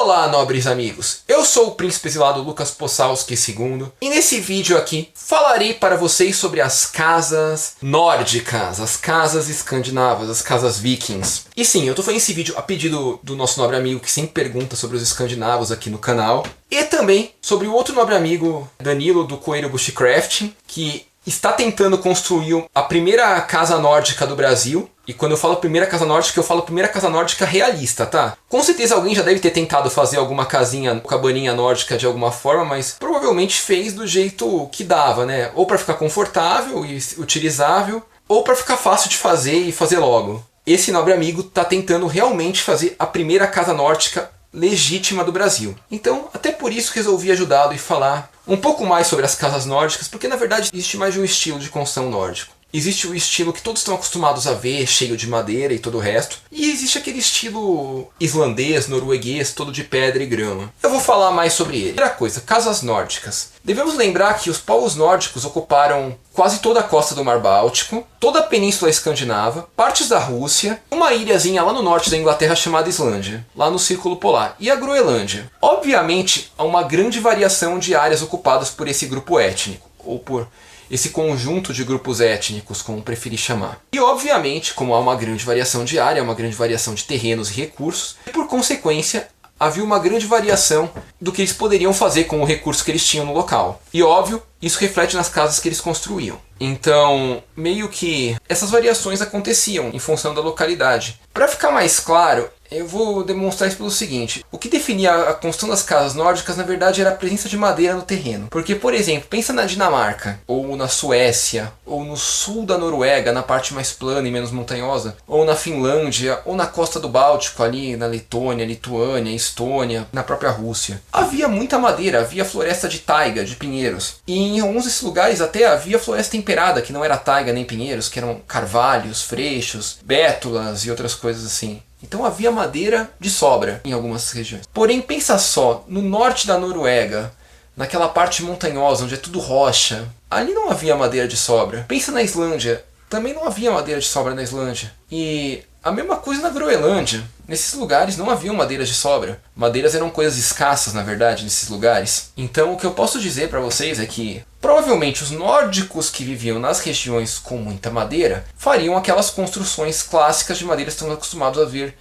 Olá, nobres amigos! Eu sou o príncipe exilado Lucas Possalski II e nesse vídeo aqui falarei para vocês sobre as casas nórdicas, as casas escandinavas, as casas vikings. E sim, eu tô fazendo esse vídeo a pedido do nosso nobre amigo que sempre pergunta sobre os escandinavos aqui no canal, e também sobre o outro nobre amigo, Danilo do Coelho Bushcraft, que está tentando construir a primeira casa nórdica do Brasil. E quando eu falo primeira casa nórdica, eu falo primeira casa nórdica realista, tá? Com certeza alguém já deve ter tentado fazer alguma casinha, cabaninha nórdica de alguma forma, mas provavelmente fez do jeito que dava, né? Ou para ficar confortável e utilizável, ou para ficar fácil de fazer e fazer logo. Esse nobre amigo tá tentando realmente fazer a primeira casa nórdica legítima do Brasil. Então, até por isso resolvi ajudá-lo e falar um pouco mais sobre as casas nórdicas, porque na verdade existe mais de um estilo de construção nórdico. Existe o estilo que todos estão acostumados a ver, cheio de madeira e todo o resto. E existe aquele estilo islandês, norueguês, todo de pedra e grama. Eu vou falar mais sobre ele. Primeira coisa, casas nórdicas. Devemos lembrar que os povos nórdicos ocuparam quase toda a costa do Mar Báltico, toda a Península Escandinava, partes da Rússia, uma ilhazinha lá no norte da Inglaterra chamada Islândia, lá no Círculo Polar, e a Groenlândia. Obviamente, há uma grande variação de áreas ocupadas por esse grupo étnico, ou por esse conjunto de grupos étnicos, como preferir chamar. E obviamente, como há uma grande variação de área, uma grande variação de terrenos e recursos, e por consequência, havia uma grande variação do que eles poderiam fazer com o recurso que eles tinham no local. E óbvio, isso reflete nas casas que eles construíam. Então, meio que essas variações aconteciam em função da localidade. Para ficar mais claro, eu vou demonstrar isso pelo seguinte. O que definia a construção das casas nórdicas, na verdade, era a presença de madeira no terreno. Porque, por exemplo, pensa na Dinamarca, ou na Suécia, ou no sul da Noruega, na parte mais plana e menos montanhosa, ou na Finlândia, ou na costa do Báltico, ali na Letônia, Lituânia, Estônia, na própria Rússia. Havia muita madeira, havia floresta de taiga, de pinheiros. E em alguns desses lugares até havia floresta temperada, que não era taiga nem pinheiros, que eram carvalhos, freixos, bétulas e outras coisas assim. Então havia madeira de sobra em algumas regiões. Porém, pensa só, no norte da Noruega, naquela parte montanhosa onde é tudo rocha, ali não havia madeira de sobra. Pensa na Islândia, também não havia madeira de sobra na Islândia. E a mesma coisa na Groenlândia. Nesses lugares não haviam madeiras de sobra. Madeiras eram coisas escassas, na verdade, nesses lugares. Então o que eu posso dizer para vocês é que provavelmente os nórdicos que viviam nas regiões com muita madeira fariam aquelas construções clássicas de madeira que estamos acostumados a ver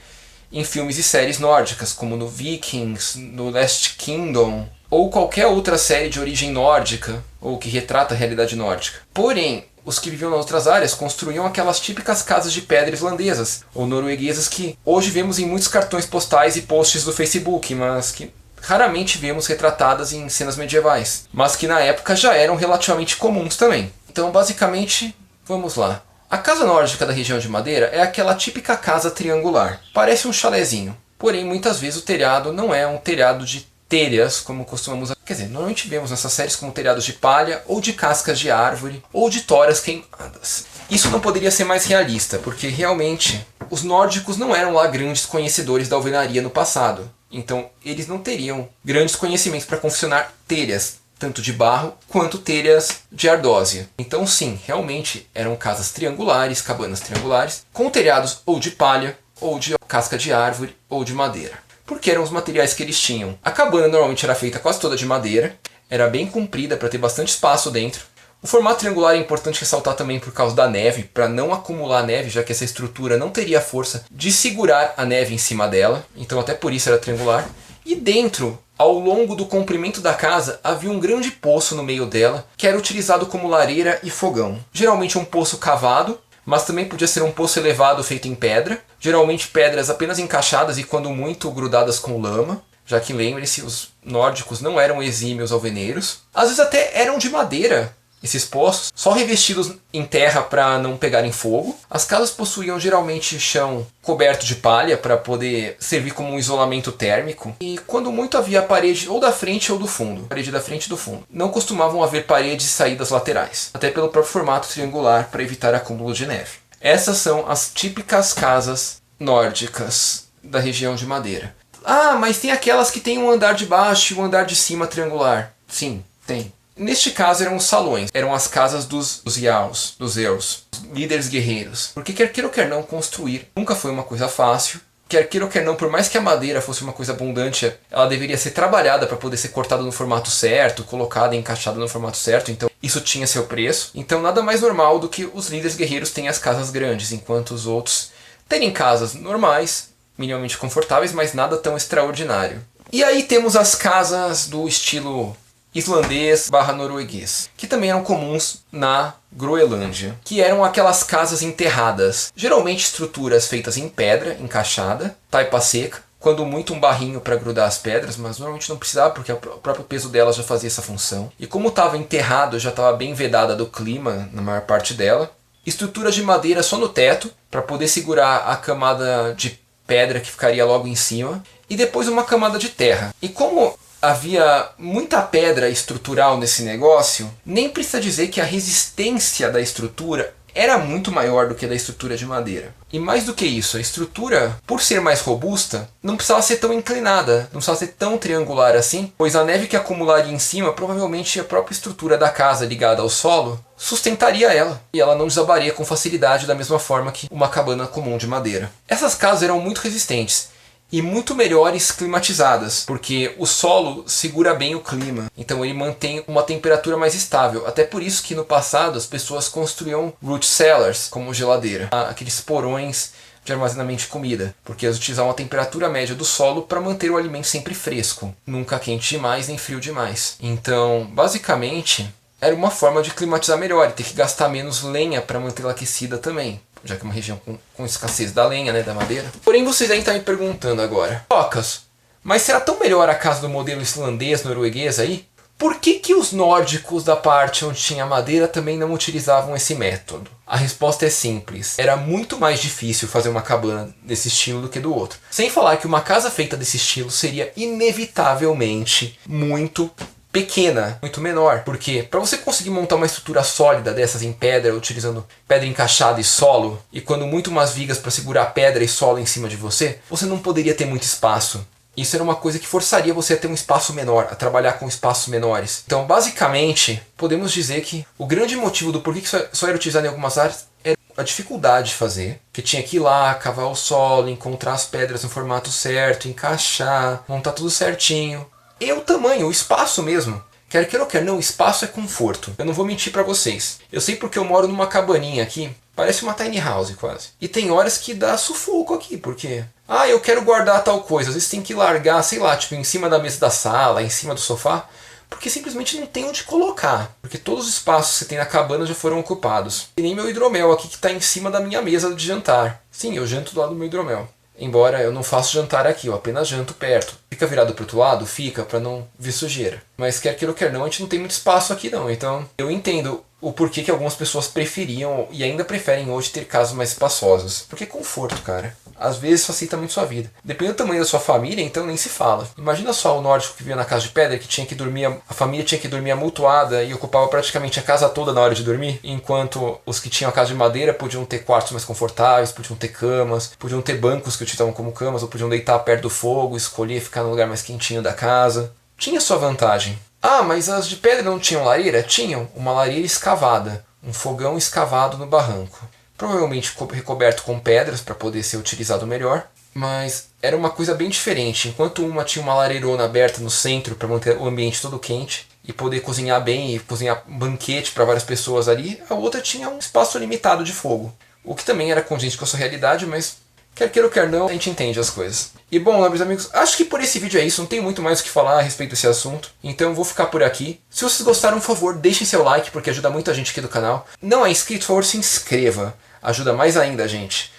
em filmes e séries nórdicas, como no Vikings, no Last Kingdom, ou qualquer outra série de origem nórdica, ou que retrata a realidade nórdica. Porém, os que viviam nas outras áreas construíam aquelas típicas casas de pedra islandesas ou norueguesas que hoje vemos em muitos cartões postais e posts do Facebook, mas que raramente vemos retratadas em cenas medievais, mas que na época já eram relativamente comuns também. Então, basicamente, vamos lá. A casa nórdica da região de madeira é aquela típica casa triangular. Parece um chalezinho, porém muitas vezes o telhado não é um telhado de telhas, como costumamos... Quer dizer, normalmente vemos nessas séries como telhados de palha, ou de cascas de árvore, ou de toras queimadas. Isso não poderia ser mais realista, porque realmente os nórdicos não eram lá grandes conhecedores da alvenaria no passado. Então eles não teriam grandes conhecimentos para confeccionar telhas, tanto de barro quanto telhas de ardósia. Então sim, realmente eram casas triangulares, cabanas triangulares, com telhados ou de palha, ou de casca de árvore, ou de madeira. Porque eram os materiais que eles tinham. A cabana normalmente era feita quase toda de madeira, era bem comprida para ter bastante espaço dentro. O formato triangular é importante ressaltar também por causa da neve, para não acumular neve, já que essa estrutura não teria força de segurar a neve em cima dela, então até por isso era triangular. E dentro, ao longo do comprimento da casa, havia um grande poço no meio dela, que era utilizado como lareira e fogão. Geralmente um poço cavado, mas também podia ser um poço elevado feito em pedra, geralmente pedras apenas encaixadas e quando muito grudadas com lama, já que lembre-se, os nórdicos não eram exímios alveneiros. Às vezes até eram de madeira, esses poços, só revestidos em terra para não pegarem fogo. As casas possuíam geralmente chão coberto de palha para poder servir como um isolamento térmico. E quando muito havia a parede ou da frente ou do fundo. Parede da frente e do fundo. Não costumavam haver paredes e saídas laterais. Até pelo próprio formato triangular para evitar acúmulo de neve. Essas são as típicas casas nórdicas da região de madeira. Ah, mas tem aquelas que tem um andar de baixo e um andar de cima triangular. Sim, tem. Neste caso eram os salões, eram as casas dos Jarls, dos Earls, líderes guerreiros. Porque quer queira ou quer não, construir nunca foi uma coisa fácil. quer queira ou quer não, por mais que a madeira fosse uma coisa abundante, ela deveria ser trabalhada para poder ser cortada no formato certo, colocada e encaixada no formato certo, então isso tinha seu preço. Então nada mais normal do que os líderes guerreiros terem as casas grandes, enquanto os outros terem casas normais, minimamente confortáveis, mas nada tão extraordinário. E aí temos as casas do estilo islandês/norueguês, que também eram comuns na Groenlândia, que eram aquelas casas enterradas, geralmente estruturas feitas em pedra, encaixada, taipa seca, quando muito um barrinho para grudar as pedras, mas normalmente não precisava porque o próprio peso delas já fazia essa função. E como estava enterrado, já estava bem vedada do clima na maior parte dela. Estruturas de madeira só no teto, para poder segurar a camada de pedra que ficaria logo em cima, e depois uma camada de terra. E como havia muita pedra estrutural nesse negócio, nem precisa dizer que a resistência da estrutura era muito maior do que a da estrutura de madeira. E mais do que isso, a estrutura, por ser mais robusta, não precisava ser tão inclinada, não precisava ser tão triangular assim, pois a neve que acumularia em cima, provavelmente a própria estrutura da casa ligada ao solo, sustentaria ela, e ela não desabaria com facilidade da mesma forma que uma cabana comum de madeira. Essas casas eram muito resistentes e muito melhores climatizadas, porque o solo segura bem o clima, então ele mantém uma temperatura mais estável. Até por isso que no passado as pessoas construíam root cellars como geladeira, aqueles porões de armazenamento de comida, porque eles utilizavam a temperatura média do solo para manter o alimento sempre fresco, nunca quente demais nem frio demais. Então, basicamente, era uma forma de climatizar melhor e ter que gastar menos lenha para mantê-la aquecida também, já que é uma região com escassez da lenha, né, da madeira. Porém, vocês aí estão me perguntando agora, Lucas, mas será tão melhor a casa do modelo islandês, norueguês aí? Por que os nórdicos da parte onde tinha madeira também não utilizavam esse método? A resposta é simples. Era muito mais difícil fazer uma cabana desse estilo do que do outro. Sem falar que uma casa feita desse estilo seria inevitavelmente muito pequena, muito menor, porque para você conseguir montar uma estrutura sólida dessas em pedra, utilizando pedra encaixada e solo, e quando muito umas vigas para segurar pedra e solo em cima de você, você não poderia ter muito espaço. Isso era uma coisa que forçaria você a ter um espaço menor, a trabalhar com espaços menores. Então, basicamente, podemos dizer que o grande motivo do porquê que só era utilizado em algumas áreas era a dificuldade de fazer, que tinha que ir lá, cavar o solo, encontrar as pedras no formato certo, encaixar, montar tudo certinho. E o tamanho, o espaço mesmo. Quer queira ou quer não, o espaço é conforto. Eu não vou mentir pra vocês. Eu sei porque eu moro numa cabaninha aqui. Parece uma tiny house quase. E tem horas que dá sufoco aqui, porque eu quero guardar tal coisa. Às vezes tem que largar, sei lá, tipo em cima da mesa da sala, em cima do sofá, porque simplesmente não tem onde colocar. Porque todos os espaços que você tem na cabana já foram ocupados. E nem meu hidromel aqui que está em cima da minha mesa de jantar. Sim, eu janto do lado do meu hidromel. Embora eu não faça jantar aqui, eu apenas janto perto. Fica virado para o outro lado? Fica, para não vir sujeira. Mas quer queira ou quer não, a gente não tem muito espaço aqui não. Então eu entendo o porquê que algumas pessoas preferiam e ainda preferem hoje ter casas mais espaçosas. Porque é conforto, cara. Às vezes facilita muito sua vida. Dependendo do tamanho da sua família, então nem se fala. Imagina só o nórdico que vivia na casa de pedra, que tinha que dormir, a família tinha que dormir amontoada e ocupava praticamente a casa toda na hora de dormir, enquanto os que tinham a casa de madeira podiam ter quartos mais confortáveis, podiam ter camas, podiam ter bancos que utilizavam como camas, ou podiam deitar perto do fogo, escolher ficar no lugar mais quentinho da casa. Tinha sua vantagem. Mas as de pedra não tinham lareira? Tinham, uma lareira escavada, um fogão escavado no barranco. Provavelmente recoberto com pedras para poder ser utilizado melhor, mas era uma coisa bem diferente. Enquanto uma tinha uma lareirona aberta no centro para manter o ambiente todo quente e poder cozinhar bem e cozinhar um banquete para várias pessoas ali, a outra tinha um espaço limitado de fogo. O que também era condizente com a sua realidade, mas quer queira ou quer não, a gente entende as coisas. E bom, nobres amigos, acho que por esse vídeo é isso, não tem muito mais o que falar a respeito desse assunto, então eu vou ficar por aqui. Se vocês gostaram, por favor, deixem seu like, porque ajuda muito a gente aqui do canal. Não é inscrito, por favor, se inscreva, ajuda mais ainda a gente.